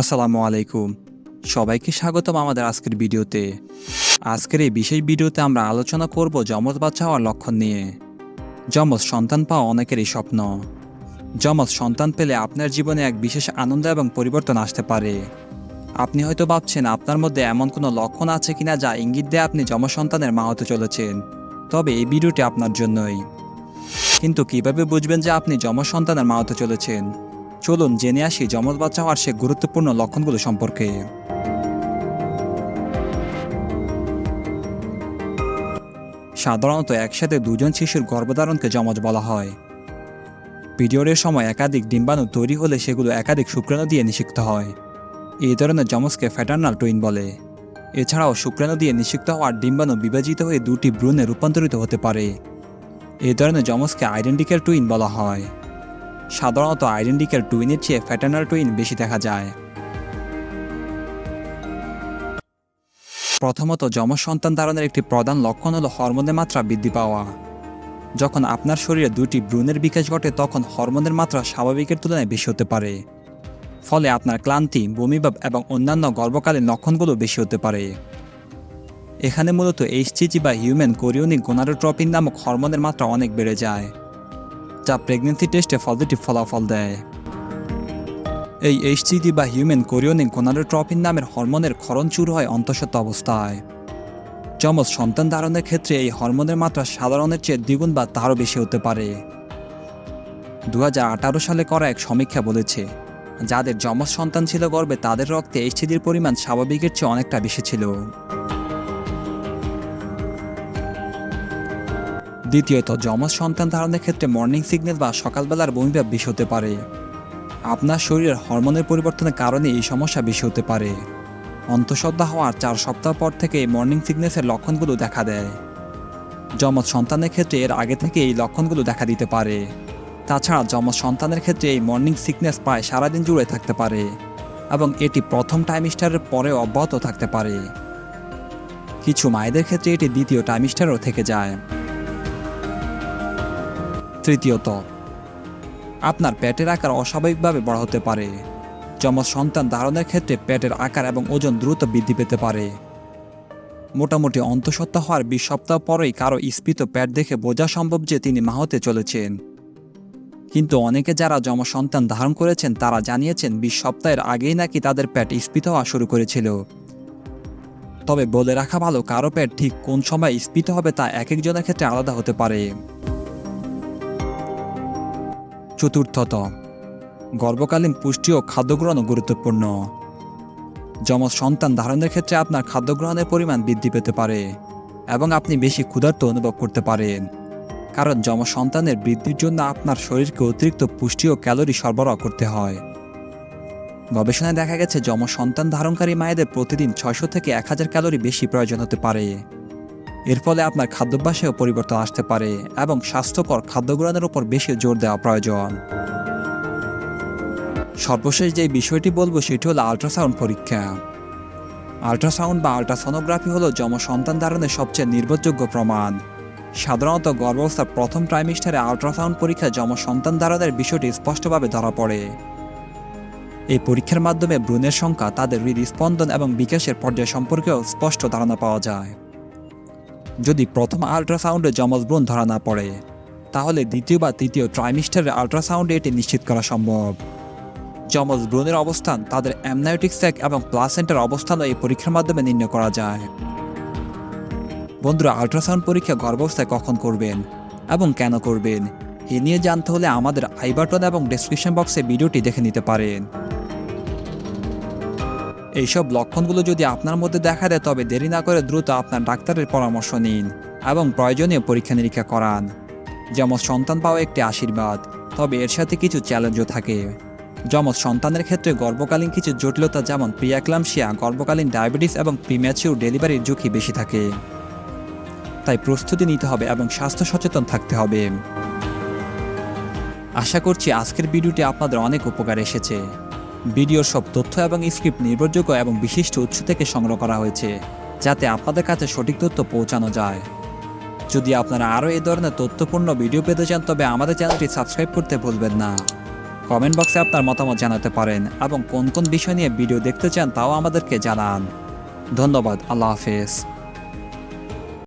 আসসালামু আলাইকুম। সবাইকে স্বাগতম আমাদের আজকের ভিডিওতে। আজকের এই বিশেষ ভিডিওতে আমরা আলোচনা করব যমজ বাচ্চা হওয়ার লক্ষণ নিয়ে। যমজ সন্তান পাওয়া অনেকেরই স্বপ্ন। যমজ সন্তান পেলে আপনার জীবনে এক বিশেষ আনন্দ এবং পরিবর্তন আসতে পারে। আপনি হয়তো ভাবছেন আপনার মধ্যে এমন কোনো লক্ষণ আছে কিনা যা ইঙ্গিত দেয় আপনি যমজ সন্তানের মা হতে চলেছেন। তবে এই ভিডিওটি আপনার জন্যই। কিন্তু কিভাবে বুঝবেন যে আপনি যমজ সন্তানের মা হতে চলেছেন? চলুন জেনে আসি যমজ বাচ্চা হওয়ার সে গুরুত্বপূর্ণ লক্ষণগুলো সম্পর্কে। সাধারণত একসাথে দুজন শিশুর গর্ভধারণকে যমজ বলা হয়। পিরিয়ডের সময় একাধিক ডিম্বাণু তৈরি হলে সেগুলো একাধিক শুক্রাণু দিয়ে নিষিক্ত হয়। এই ধরনের যমজকে ফ্যাটার্নাল টুইন বলে। এছাড়াও শুক্রাণু দিয়ে নিষিক্ত হওয়ার ডিম্বাণু বিভাজিত হয়ে দুটি ভ্রূণে রূপান্তরিত হতে পারে। এই ধরনের যমজকে আইডেন্টিক্যাল টুইন বলা হয়। সাধারণত আইডেন্টিক্যাল টুইনের চেয়ে ফ্যাটার্নাল টুইন বেশি দেখা যায়। প্রথমত, যমজ সন্তান ধারণের একটি প্রধান লক্ষণ হলো হরমোনের মাত্রা বৃদ্ধি পাওয়া। যখন আপনার শরীরে দুটি ভ্রূণের বিকাশ ঘটে তখন হরমোনের মাত্রা স্বাভাবিকের তুলনায় বেশি হতে পারে। ফলে আপনার ক্লান্তি, বমিভাব এবং অন্যান্য গর্ভকালীন লক্ষণগুলো বেশি হতে পারে। এখানে মূলত এইচসিজি বা হিউম্যান কোরিওনিক গোনাডোট্রপিন নামক হরমোনের মাত্রা অনেক বেড়ে যায়, যা প্রেগন্যান্সি টেস্টে পজিটিভ ফলাফল দেয়। এই এইচসিজি বা হিউম্যান কোরিওনিক গোনাডোট্রপিন নামের হরমোনের ক্ষরণ শুরু হয় অন্তঃসত্ত্বা অবস্থায়। যমজ সন্তান ধারণের ক্ষেত্রে এই হরমোনের মাত্রা সাধারণের চেয়ে দ্বিগুণ বা তারও বেশি হতে পারে। 2018 সালে করা এক সমীক্ষা বলেছে, যাদের যমজ সন্তান ছিল গর্ভে তাদের রক্তে এইচসিজির পরিমাণ স্বাভাবিকের চেয়ে অনেকটা বেশি ছিল। দ্বিতীয়ত, যমজ সন্তান ধারণের ক্ষেত্রে মর্নিং সিগন্যাল বা সকালবেলার বমিভাব বেশি হতে পারে। আপনার শরীরের হরমোনের পরিবর্তনের কারণে এই সমস্যা বেশি হতে পারে। অন্তঃসত্ত্বা হওয়ার 4 সপ্তাহ পর থেকে এই মর্নিং সিকনেসের লক্ষণগুলো দেখা দেয়। যমজ সন্তানের ক্ষেত্রে এর আগে থেকে এই লক্ষণগুলো দেখা দিতে পারে। তাছাড়া যমজ সন্তানের ক্ষেত্রে এই মর্নিং সিকনেস প্রায় সারাদিন জুড়ে থাকতে পারে এবং এটি প্রথম ট্রাইমিস্টারের পরেও অব্যাহত থাকতে পারে। কিছু মায়েদের ক্ষেত্রে এটি দ্বিতীয় ট্রাইমিস্টারও থেকে যায়। তৃতীয়ত, আপনার পেটের আকার অস্বাভাবিকভাবে বড় হতে পারে। যমজ সন্তান ধারণের ক্ষেত্রে পেটের আকার এবং ওজন দ্রুত বৃদ্ধি পেতে পারে। মোটামুটি অন্তঃসত্ত্বা হওয়ার 20 সপ্তাহ পরেই কারো স্ফীত পেট দেখে বোঝা সম্ভব যে তিনি মা হতে চলেছেন। কিন্তু অনেকে যারা যমজ সন্তান ধারণ করেছেন তারা জানিয়েছেন 20 সপ্তাহের আগেই নাকি তাদের পেট স্ফীত হওয়া শুরু করেছিল। তবে বলে রাখা ভালো, কারো পেট ঠিক কোন সময় স্ফীত হবে তা এক একজনের ক্ষেত্রে আলাদা হতে পারে। চতুর্থত, গর্ভকালীন পুষ্টি ও খাদ্য গ্রহণ গুরুত্বপূর্ণ। যমজ সন্তান ধারণের ক্ষেত্রে আপনার খাদ্য গ্রহণের পরিমাণ বৃদ্ধি পেতে পারে এবং আপনি বেশি ক্ষুধার্ত অনুভব করতে পারেন, কারণ যমজ সন্তানের বৃদ্ধির জন্য আপনার শরীরকে অতিরিক্ত পুষ্টি ও ক্যালোরি সরবরাহ করতে হয়। গবেষণায় দেখা গেছে যমজ সন্তান ধারণকারী মায়েদের প্রতিদিন 600 থেকে 1000 ক্যালোরি বেশি প্রয়োজন হতে পারে। এর ফলে আপনার খাদ্যাভ্যাসেও পরিবর্তন আসতে পারে এবং স্বাস্থ্যকর খাদ্য গ্রহণের উপর বেশি জোর দেওয়া প্রয়োজন। সর্বশেষ যে বিষয়টি বলবো সেটি হলো আল্ট্রাসাউন্ড পরীক্ষা। আল্ট্রাসাউন্ড বা আল্ট্রাসোনোগ্রাফি হলো যমজ সন্তান ধারণের সবচেয়ে নির্ভরযোগ্য প্রমাণ। সাধারণত গর্ভাবস্থার প্রথম ট্রাইমিস্টারে আল্ট্রাসাউন্ড পরীক্ষায় যমজ সন্তান ধারণের বিষয়টি স্পষ্টভাবে ধরা পড়ে। এই পরীক্ষার মাধ্যমে ভ্রূণের সংখ্যা, তাদের হৃদস্পন্দন এবং বিকাশের পর্যায় সম্পর্কেও স্পষ্ট ধারণা পাওয়া যায়। যদি প্রথম আল্ট্রাসাউন্ডে যমজ ভ্রূণ ধরা না পড়ে, তাহলে দ্বিতীয় বা তৃতীয় ট্রাইমিস্টারের আল্ট্রাসাউন্ডে এটি নিশ্চিত করা সম্ভব। যমজ ভ্রূণের অবস্থান, তাদের অ্যামনায়োটিক স্যাক এবং প্লাসেন্টার অবস্থানও এই পরীক্ষার মাধ্যমে নির্ণয় করা যায়। বন্ধুরা, আল্ট্রাসাউন্ড পরীক্ষা গর্ভাবস্থায় কখন করবেন এবং কেন করবেন এ নিয়ে জানতে হলে আমাদের আই বাটন এবং ডেসক্রিপশন বক্সে ভিডিওটি দেখে নিতে পারেন। এইসব লক্ষণগুলো যদি আপনার মধ্যে দেখা দেয় তবে দেরি না করে দ্রুত আপনার ডাক্তারের পরামর্শ নিন এবং প্রয়োজনীয় পরীক্ষা নিরীক্ষা করান। যমজ সন্তান পাওয়া একটি আশীর্বাদ, তবে এর সাথে কিছু চ্যালেঞ্জও থাকে। যমজ সন্তানের ক্ষেত্রে গর্ভকালীন কিছু জটিলতা যেমন প্রিয়াক্লামশিয়া, গর্ভকালীন ডায়াবেটিস এবং প্রিম্যাচিউর ডেলিভারির ঝুঁকি বেশি থাকে। তাই প্রস্তুতি নিতে হবে এবং স্বাস্থ্য সচেতন থাকতে হবে। আশা করছি আজকের ভিডিওটি আপনাদের অনেক উপকার এসেছে। ভিডিওর সব তথ্য এবং স্ক্রিপ্ট নির্ভরযোগ্য এবং বিশিষ্ট উৎস থেকে সংগ্রহ করা হয়েছে, যাতে আপনাদের কাছে সঠিক তথ্য পৌঁছানো যায়। যদি আপনারা আরও এই ধরনের তথ্যপূর্ণ ভিডিও পেতে চান তবে আমাদের চ্যানেলটি সাবস্ক্রাইব করতে ভুলবেন না। কমেন্ট বক্সে আপনার মতামত জানাতে পারেন এবং কোন কোন বিষয় নিয়ে ভিডিও দেখতে চান তাও আমাদেরকে জানান। ধন্যবাদ। আল্লাহ হাফেজ।